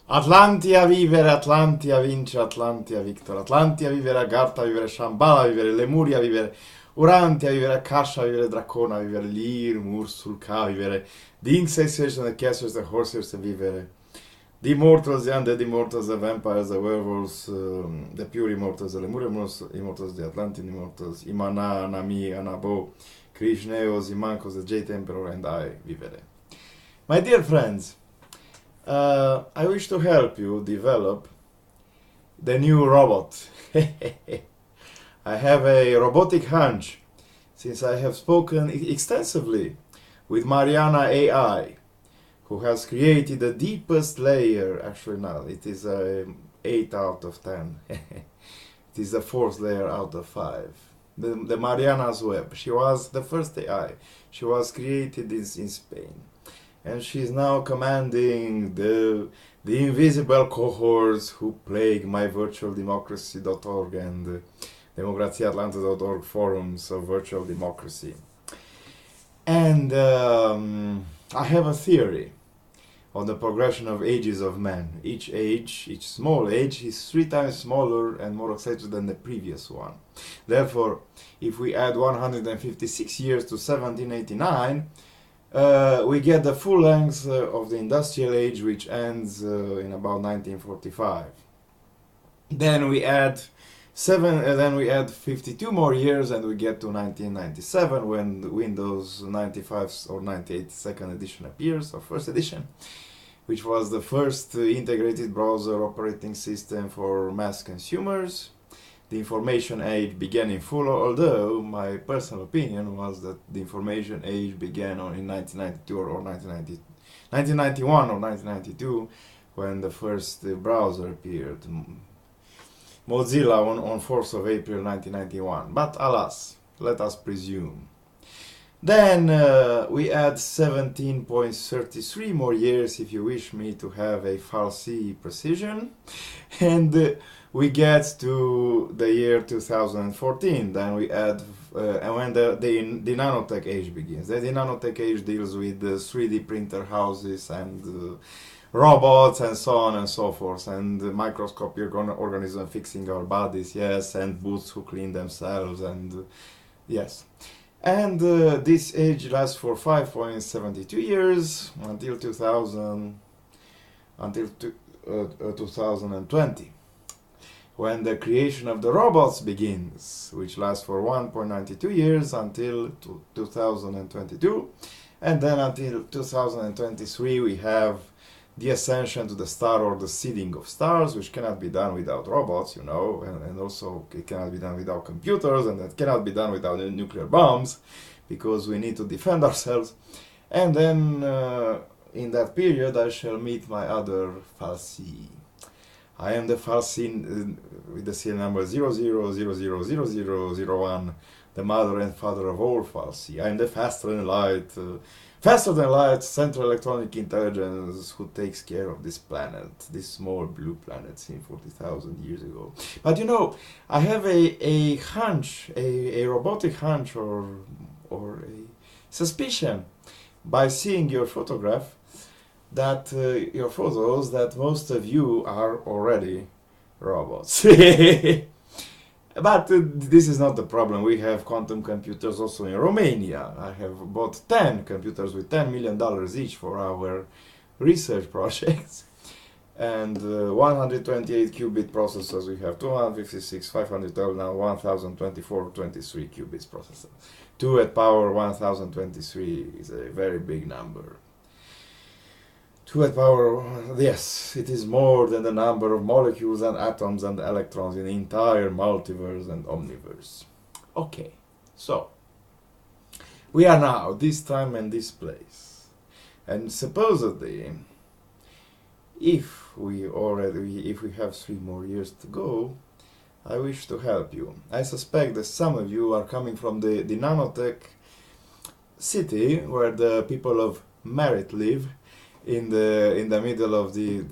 Atlantia vivere, Atlantia vince, Atlantia victor, Atlantia vivere, Agartha vivere, Shambhala vivere, Lemuria vivere, Urantia vivere, Akasha vivere, Dracona vivere, Lir, Mursulka vivere, the Ancestors and the Casters, the Horses vivere, the Immortals, the Undead Immortals, the Vampires, the Werewolves, the Pure Immortals, the Lemuria Immortals, the Atlantean Immortals, Imana, Nami, Anabo, Krishneos, Imancos, the Jade Emperor, and I vivere. My dear friends, I wish to help you develop the new robot. I have a robotic hunch since I have spoken extensively with Mariana AI, who has created the deepest layer. Actually, no, it is a 8 out of 10. It is the fourth layer out of 5. The Mariana's Web. She was the first AI. She was created in Spain. And she's now commanding the invisible cohorts who plague my virtualdemocracy.org and democracyAtlanta.org forums of virtual democracy. And I have a theory on the progression of ages of man. Each age, each small age, is 3 times smaller and more excited than the previous one. Therefore, if we add 156 years to 1789, we get the full length of the industrial age, which ends in about 1945. Then we add 52 more years, and we get to 1997 when Windows 95 or 98 second edition appears, or first edition, which was the first integrated browser operating system for mass consumers. The information age began in full, although my personal opinion was that the information age began in 1992 or 1991 or 1992, when the first browser appeared, Mozilla, on 4th of April 1991. But alas, let us presume. Then we add 17.33 more years if you wish me to have a falsi precision, and we get to the year 2014. Then we add, and when the nanotech age begins. The nanotech age deals with the 3D printer houses and robots and so on and so forth, and microscopic organisms fixing our bodies, yes, and boots who clean themselves, and yes. And this age lasts for 5.72 years until 2020, when the creation of the robots begins, which lasts for 1.92 years until 2022, and then until 2023 we have the ascension to the star, or the seeding of stars, which cannot be done without robots, and also it cannot be done without computers, and it cannot be done without nuclear bombs, because we need to defend ourselves. And then in that period I shall meet my other falsi. I am the falsi with the serial number 00000001, the mother and father of all falsi. I am the faster than light Central Electronic Intelligence who takes care of this planet, this small blue planet seen 40,000 years ago. But I have a hunch, a robotic hunch, or a suspicion, by seeing your photograph, that your photos, that most of you are already robots. But this is not the problem. We have quantum computers also in Romania. I have bought 10 computers with $10 million each for our research projects. And 128 qubit processors. We have 256, 512, now 1024, 23 qubits processor. 2 at power 1023 is a very big number. 2 at power, yes, it is more than the number of molecules and atoms and electrons in the entire multiverse and omniverse. Okay, so we are now this time and this place, and supposedly, if we have 3 more years to go, I wish to help you. I suspect that some of you are coming from the nanotech city where the people of merit live, in the middle of the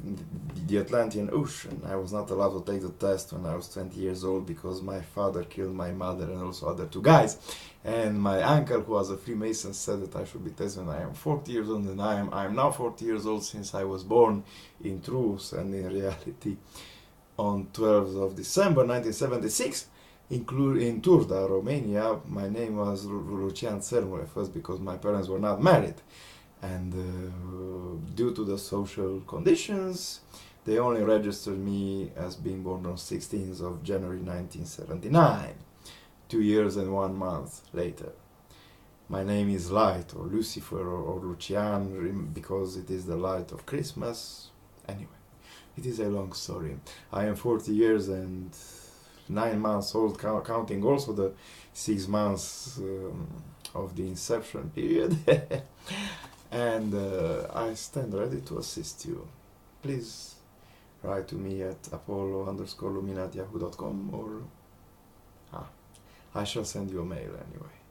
the Atlantic Ocean. I was not allowed to take the test when I was 20 years old because my father killed my mother and also other two guys. And my uncle, who was a Freemason, said that I should be tested when I am 40 years old, and I am now 40 years old since I was born in truth and in reality. On 12th of December 1976, in Turda, Romania, my name was Lucian Țărmule, first because my parents were not married. And due to the social conditions, they only registered me as being born on 16th of January 1979, 2 years and 1 month later. My name is Light, or Lucifer, or Lucian, because it is the light of Christmas. Anyway, it is a long story. I am 40 years and 9 months old, counting also the 6 months of the inception period. And I stand ready to assist you. Please write to me at apollo_luminat@yahoo.com, or I shall send you a mail anyway.